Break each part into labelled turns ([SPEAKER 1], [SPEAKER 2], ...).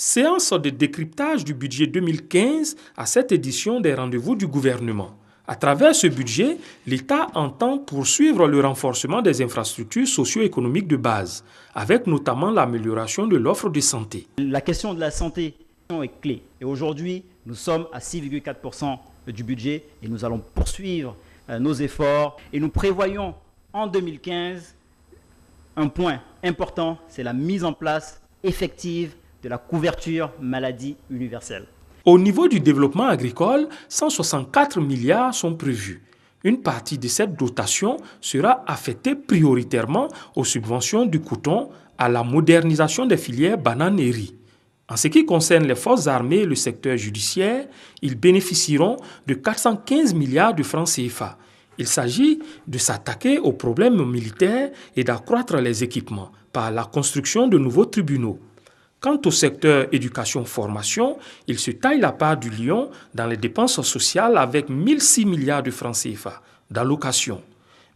[SPEAKER 1] Séance de décryptage du budget 2015 à cette édition des rendez-vous du gouvernement. À travers ce budget, l'État entend poursuivre le renforcement des infrastructures socio-économiques de base, avec notamment l'amélioration de l'offre de santé.
[SPEAKER 2] La question de la santé est clé. Et aujourd'hui, nous sommes à 6,4% du budget et nous allons poursuivre nos efforts. Et nous prévoyons en 2015 un point important, c'est la mise en place effective de la couverture maladie universelle.
[SPEAKER 1] Au niveau du développement agricole, 164 milliards sont prévus. Une partie de cette dotation sera affectée prioritairement aux subventions du coton, à la modernisation des filières bananes et riz. En ce qui concerne les forces armées et le secteur judiciaire, ils bénéficieront de 415 milliards de francs CFA. Il s'agit de s'attaquer aux problèmes militaires et d'accroître les équipements par la construction de nouveaux tribunaux. Quant au secteur éducation-formation, il se taille la part du lion dans les dépenses sociales avec 1006 milliards de francs CFA d'allocation.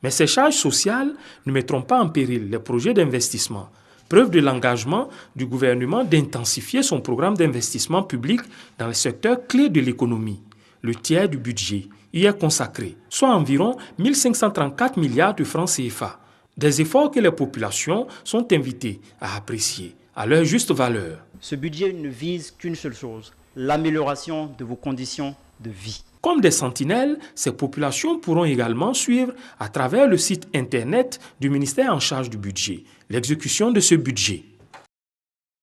[SPEAKER 1] Mais ces charges sociales ne mettront pas en péril les projets d'investissement. Preuve de l'engagement du gouvernement d'intensifier son programme d'investissement public dans les secteurs clés de l'économie. Le tiers du budget y est consacré, soit environ 1534 milliards de francs CFA. Des efforts que les populations sont invitées à apprécier à leur juste valeur.
[SPEAKER 2] Ce budget ne vise qu'une seule chose, l'amélioration de vos conditions de vie.
[SPEAKER 1] Comme des sentinelles, ces populations pourront également suivre à travers le site internet du ministère en charge du budget l'exécution de ce budget.